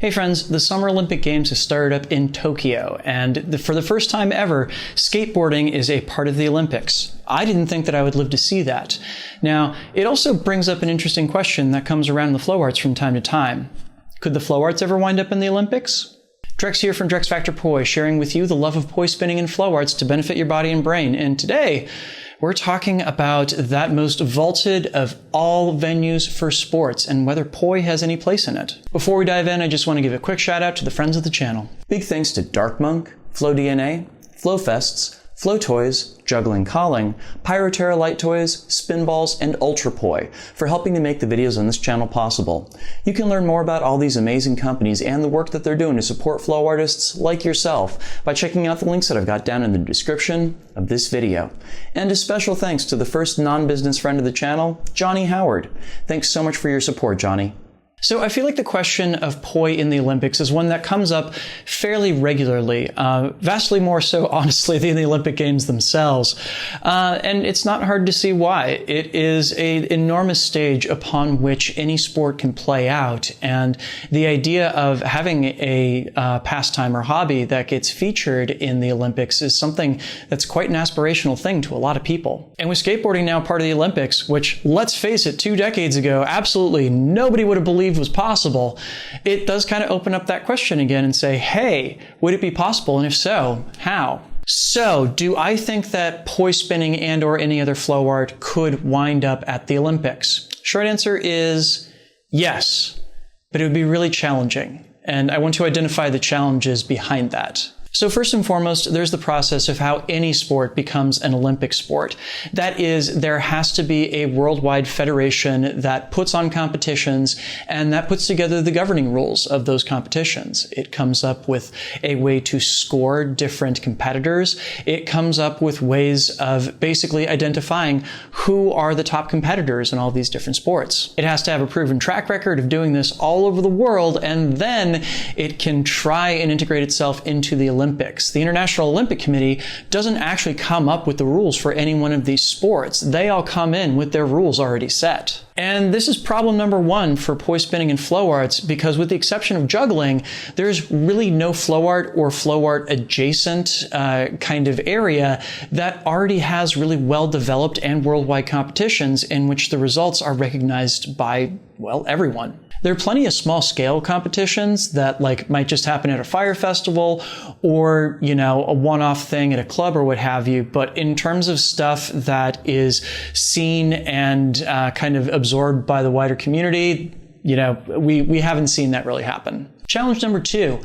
Hey friends, the Summer Olympic Games have started up in Tokyo, and for the first time ever, skateboarding is a part of the Olympics. I didn't think that I would live to see that. Now, it also brings up an interesting question that comes around in the flow arts from time to time. Could the flow arts ever wind up in the Olympics? Drex here from Drex Factor Poi, sharing with you the love of poi spinning and flow arts to benefit your body and brain. And today, we're talking about that most vaulted of all venues for sports and whether poi has any place in it. Before we dive in, I just want to give a quick shout out to the friends of the channel. Big thanks to Dark Monk, Flow DNA, Flow Fests, Flow Toys, Juggling Calling, Pyroterra Light Toys, Spinballs, and Ultrapoi for helping to make the videos on this channel possible. You can learn more about all these amazing companies and the work that they're doing to support flow artists like yourself by checking out the links that I've got down in the description of this video. And a special thanks to the first non-business friend of the channel, Johnny Howard. Thanks so much for your support, Johnny. So I feel like the question of poi in the Olympics is one that comes up fairly regularly, vastly more so, honestly, than the Olympic Games themselves. And it's not hard to see why. It is an enormous stage upon which any sport can play out. And the idea of having a pastime or hobby that gets featured in the Olympics is something that's quite an aspirational thing to a lot of people. And with skateboarding now part of the Olympics, which, let's face it, 2 decades ago, absolutely nobody would have believed was possible, it does kind of open up that question again and say, hey, would it be possible? And if so, how? So, do I think that poi spinning and or any other flow art could wind up at the Olympics? Short answer is yes, but it would be really challenging. And I want to identify the challenges behind that. So first and foremost, there's the process of how any sport becomes an Olympic sport. That is, there has to be a worldwide federation that puts on competitions and that puts together the governing rules of those competitions. It comes up with a way to score different competitors. It comes up with ways of basically identifying who are the top competitors in all these different sports. It has to have a proven track record of doing this all over the world, and then it can try and integrate itself into the Olympics. The International Olympic Committee doesn't actually come up with the rules for any one of these sports. They all come in with their rules already set. And this is problem number 1 for poi spinning and flow arts, because with the exception of juggling, there's really no flow art or flow art adjacent kind of area that already has really well-developed and worldwide competitions in which the results are recognized by, well, everyone. There are plenty of small scale competitions that might just happen at a fire festival or, a one-off thing at a club or what have you. But in terms of stuff that is seen and kind of absorbed by the wider community, we haven't seen that really happen. Challenge number 2.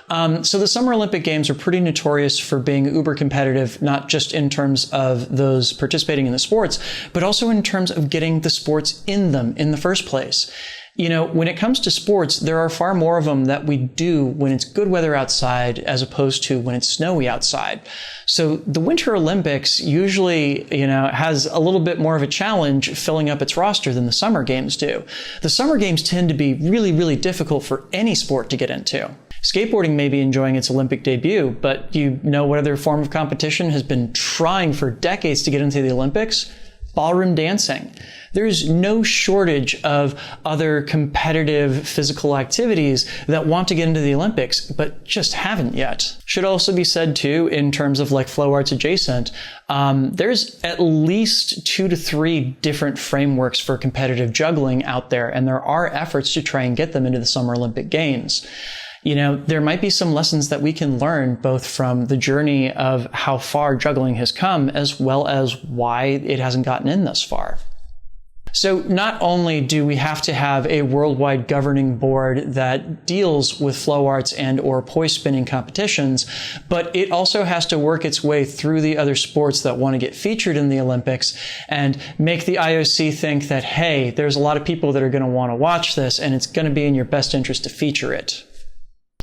So the Summer Olympic Games are pretty notorious for being uber competitive, not just in terms of those participating in the sports, but also in terms of getting the sports in them in the first place. When it comes to sports, there are far more of them that we do when it's good weather outside as opposed to when it's snowy outside. So the Winter Olympics usually, has a little bit more of a challenge filling up its roster than the Summer Games do. The Summer Games tend to be really, really difficult for any sport to get into. Skateboarding may be enjoying its Olympic debut, but what other form of competition has been trying for decades to get into the Olympics? Ballroom dancing. There's no shortage of other competitive physical activities that want to get into the Olympics, but just haven't yet. Should also be said too, in terms of flow arts adjacent, there's at least 2 to 3 different frameworks for competitive juggling out there, and there are efforts to try and get them into the Summer Olympic Games. There might be some lessons that we can learn both from the journey of how far juggling has come as well as why it hasn't gotten in thus far. So not only do we have to have a worldwide governing board that deals with flow arts and or poi spinning competitions, but it also has to work its way through the other sports that want to get featured in the Olympics and make the IOC think that, hey, there's a lot of people that are going to want to watch this and it's going to be in your best interest to feature it.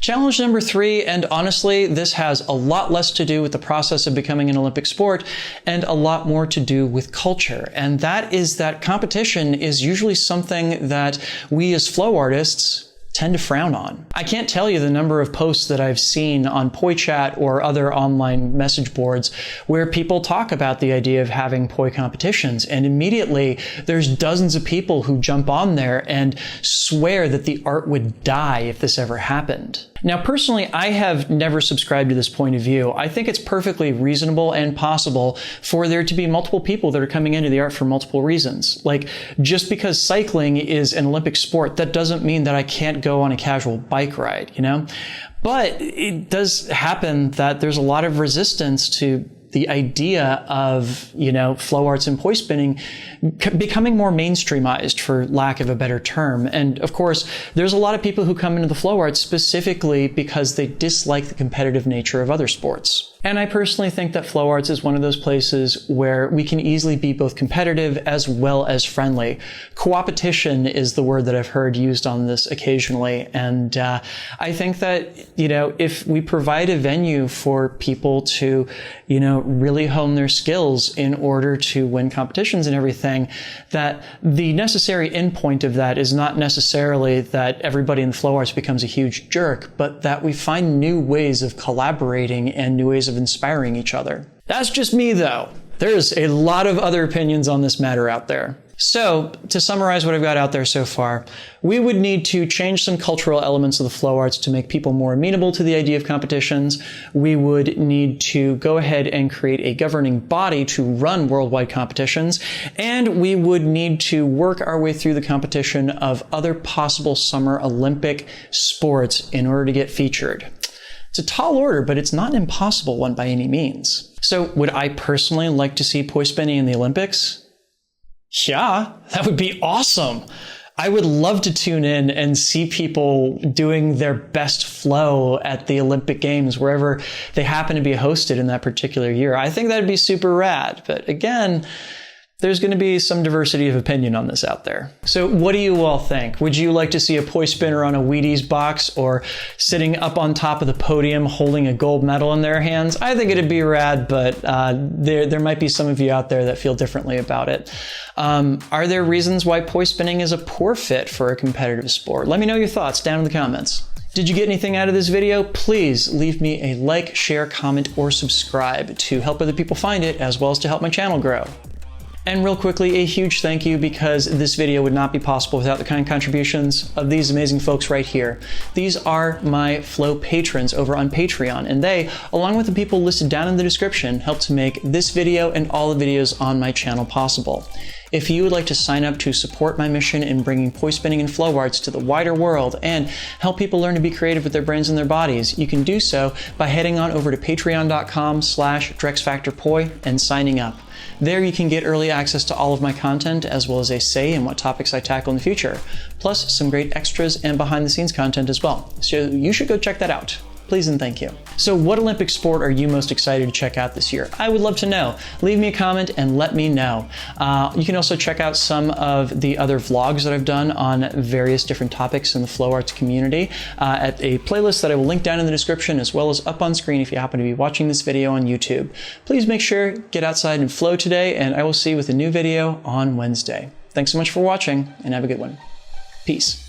Challenge number 3, and honestly, this has a lot less to do with the process of becoming an Olympic sport and a lot more to do with culture. And that is that competition is usually something that we as flow artists tend to frown on. I can't tell you the number of posts that I've seen on Poi Chat or other online message boards where people talk about the idea of having Poi competitions, and immediately there's dozens of people who jump on there and swear that the art would die if this ever happened. Now, personally, I have never subscribed to this point of view. I think it's perfectly reasonable and possible for there to be multiple people that are coming into the art for multiple reasons. Like, just because cycling is an Olympic sport, that doesn't mean that I can't go on a casual bike ride, you know? But it does happen that there's a lot of resistance to the idea of, you know, flow arts and poi spinning becoming more mainstreamized, for lack of a better term. And of course, there's a lot of people who come into the flow arts specifically because they dislike the competitive nature of other sports. And I personally think that flow arts is one of those places where we can easily be both competitive as well as friendly. Co-opetition is the word that I've heard used on this occasionally. And I think that, you know, if we provide a venue for people to, you know, really hone their skills in order to win competitions and everything, that the necessary endpoint of that is not necessarily that everybody in the flow arts becomes a huge jerk, but that we find new ways of collaborating and new ways of inspiring each other. That's just me, though. There's a lot of other opinions on this matter out there. So, to summarize what I've got out there so far, we would need to change some cultural elements of the flow arts to make people more amenable to the idea of competitions. We would need to go ahead and create a governing body to run worldwide competitions. And we would need to work our way through the competition of other possible Summer Olympic sports in order to get featured. It's a tall order, but it's not an impossible one by any means. So, would I personally like to see poi spinning in the Olympics? Yeah, that would be awesome. I would love to tune in and see people doing their best flow at the Olympic Games, wherever they happen to be hosted in that particular year. I think that'd be super rad. But again, there's going to be some diversity of opinion on this out there. So what do you all think? Would you like to see a poi spinner on a Wheaties box or sitting up on top of the podium holding a gold medal in their hands? I think it'd be rad, but there might be some of you out there that feel differently about it. Are there reasons why poi spinning is a poor fit for a competitive sport? Let me know your thoughts down in the comments. Did you get anything out of this video? Please leave me a like, share, comment, or subscribe to help other people find it, as well as to help my channel grow. And real quickly, a huge thank you, because this video would not be possible without the kind contributions of these amazing folks right here. These are my Flow patrons over on Patreon, and they, along with the people listed down in the description, help to make this video and all the videos on my channel possible. If you would like to sign up to support my mission in bringing poi spinning and flow arts to the wider world and help people learn to be creative with their brains and their bodies, you can do so by heading on over to patreon.com/DrexFactorPoi and signing up. There you can get early access to all of my content, as well as a say in what topics I tackle in the future, plus some great extras and behind the scenes content as well. So you should go check that out. Please and thank you. So what Olympic sport are you most excited to check out this year? I would love to know. Leave me a comment and let me know. You can also check out some of the other vlogs that I've done on various different topics in the flow arts community at a playlist that I will link down in the description, as well as up on screen if you happen to be watching this video on YouTube. Please make sure, get outside and flow today, and I will see you with a new video on Wednesday. Thanks so much for watching, and have a good one. Peace.